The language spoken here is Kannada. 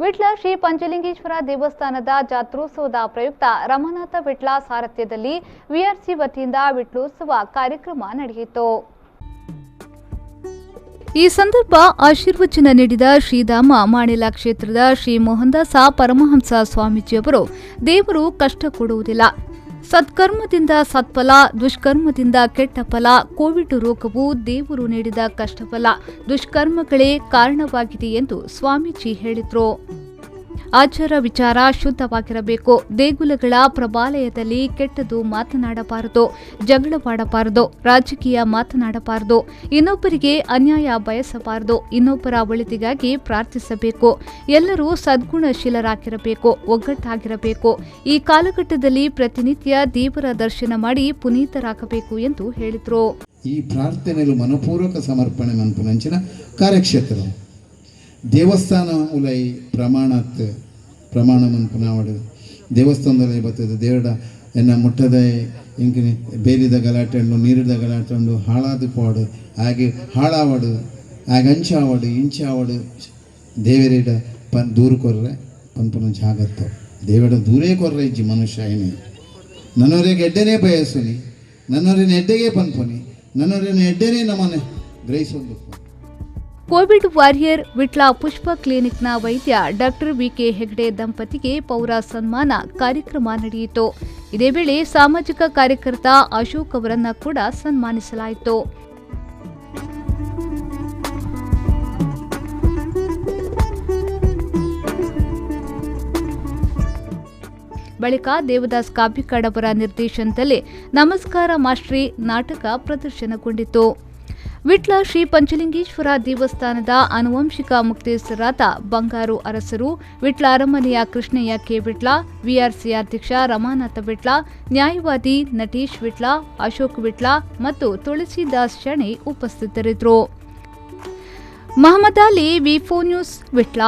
ವಿಟ್ಲ ಶ್ರೀ ಪಂಚಲಿಂಗೇಶ್ವರ ದೇವಸ್ಥಾನದ ಜಾತ್ರೋತ್ಸವದ ಪ್ರಯುಕ್ತ ರಮನಾಥ ವಿಟ್ಲ ಸಾರಥ್ಯದಲ್ಲಿ ವಿಆರ್ಸಿ ವತಿಯಿಂದ ವಿಟ್ಲೋತ್ಸವ ಕಾರ್ಯಕ್ರಮ ನಡೆಯಿತು. ಈ ಸಂದರ್ಭ ಆಶೀರ್ವಚನ ನೀಡಿದ ಶ್ರೀಧಾಮ ಮಾಣಿಲ ಕ್ಷೇತ್ರದ ಶ್ರೀ ಮೋಹನದಾಸ ಪರಮಹಂಸ ಸ್ವಾಮೀಜಿಯವರು, ದೇವರು ಕಷ್ಟ ಕೊಡುವುದಿಲ್ಲ, ಸತ್ಕರ್ಮದಿಂದ ಸತ್ಫಲ, ದುಷ್ಕರ್ಮದಿಂದ ಕೆಟ್ಟ ಫಲ. ಕೋವಿಡ್ ರೋಗವು ದೇವರು ನೀಡಿದ ಕಷ್ಟಫಲ, ದುಷ್ಕರ್ಮಗಳೇ ಕಾರಣವಾಗಿದೆ ಎಂದು ಸ್ವಾಮೀಜಿ ಹೇಳಿದರು. ಆಚಾರ ವಿಚಾರ ಶುದ್ಧವಾಗಿರಬೇಕು. ದೇಗುಲಗಳ ಪ್ರಭಾಲಯದಲ್ಲಿ ಕೆಟ್ಟದು ಮಾತನಾಡಬಾರದು, ಜಗಳವಾಡಬಾರದು, ರಾಜಕೀಯ ಮಾತನಾಡಬಾರದು, ಇನ್ನೊಬ್ಬರಿಗೆ ಅನ್ಯಾಯ ಬಯಸಬಾರದು, ಇನ್ನೊಬ್ಬರ ಒಳಿತಿಗಾಗಿ ಪ್ರಾರ್ಥಿಸಬೇಕು. ಎಲ್ಲರೂ ಸದ್ಗುಣಶೀಲರಾಗಿರಬೇಕು, ಒಗ್ಗಟ್ಟಾಗಿರಬೇಕು. ಈ ಕಾಲಘಟ್ಟದಲ್ಲಿ ಪ್ರತಿನಿತ್ಯ ದೇವರ ದರ್ಶನ ಮಾಡಿ ಪುನೀತರಾಗಬೇಕು ಎಂದು ಹೇಳಿದರು. ಈ ಪ್ರಾರ್ಥನೆಗಳು ಮನಪೂರ್ವಕ ಸಮರ್ಪಣೆ ಮನ್ಪುನಂಚಿನ ಕಾರ್ಯಕ್ಷೇತ್ರ ದೇವಸ್ಥಾನ ಉಲೈ ಪ್ರಮಾಣ ಮನ್ಪುನಾವಡು ದೇವಸ್ಥಾನದಲ್ಲಿ ಬರ್ತದೆ. ದೇವರ ಎನ್ನ ಮುಟ್ಟದ ಇಂಕಿನಿ ಬೇಲಿದ ಗಲಾಟೆ ಉಂಡು, ನೀರಿದ ಗಲಾಟೆ ಉಂಡು, ಹಾಳಾದ ಪಾಡು ಹಾಗೆ ಹಾಳಾವಡು ಹಾಗೆ ಅಂಚಾವಡು ಇಂಚಾವಡು ದೇವರೇಡ ದೂರ ಕೊರ್ರೆ ಪನ್ಪುನ ಜಾಗತ್ತು ದೇವರ ದೂರೇ ಕೊರ್ರೆ ಇಜ್ಜಿ ಮನುಷ್ಯ ಏನೇ ನನ್ನವರಿಗೆ ಎಡ್ಡೆನೇ ಬಯಸುನಿ, ನನ್ನವರಿನ ಎಡ್ಡೆಗೆ ಪನ್ಪುನಿ, ನನ್ನವರಿನ ಎಡ್ಡೆನೇ ನಮ್ಮನೆ ಗ್ರಹಿಸೋದು. ಕೋವಿಡ್ ವಾರಿಯರ್ ವಿಟ್ಲ ಪುಷ್ಪ ಕ್ಲಿನಿಕ್ನ ವೈದ್ಯ ಡಾಕ್ಟರ್ ವಿಕೆ ಹೆಗ್ಡೆ ದಂಪತಿಗೆ ಪೌರ ಸನ್ಮಾನ ಕಾರ್ಯಕ್ರಮ ನಡೆಯಿತು. ಇದೇ ವೇಳೆ ಸಾಮಾಜಿಕ ಕಾರ್ಯಕರ್ತ ಅಶೋಕ್ ಅವರನ್ನ ಕೂಡ ಸನ್ಮಾನಿಸಲಾಯಿತು. ಬಳಿಕ ದೇವದಾಸ್ ಕಾಪಿಕಾಡ್ ಅವರ ನಿರ್ದೇಶನದಲ್ಲಿ ನಮಸ್ಕಾರ ಮಾಸ್ಟ್ರಿ ನಾಟಕ ಪ್ರದರ್ಶನಗೊಂಡಿತು. ವಿಟ್ಲ ಶ್ರೀ ಪಂಚಲಿಂಗೇಶ್ವರ ದೇವಸ್ಥಾನದ ಆನುವಂಶಿಕ ಮುಕ್ತೇಸರಾದ ಬಂಗಾರು ಅರಸರು, ವಿಟ್ಲ ಅರಮನೆಯ ಕೃಷ್ಣಯ್ಯ ಕೆ ವಿಟ್ಲ, ವಿಆರ್ಸಿ ಅಧ್ಯಕ್ಷ ರಮಾನಾಥ ವಿಟ್ಲ, ನ್ಯಾಯವಾದಿ ನಟೇಶ್ ವಿಟ್ಲ, ಅಶೋಕ್ ವಿಟ್ಲ ಮತ್ತು ತುಳಸಿದಾಸ್ ಶೆಣೈ ಉಪಸ್ಥಿತರಿದ್ದರು. ಮಹಮ್ಮದ್ ಅಲಿ, ವಿ4 ನ್ಯೂಸ್, ವಿಟ್ಲ.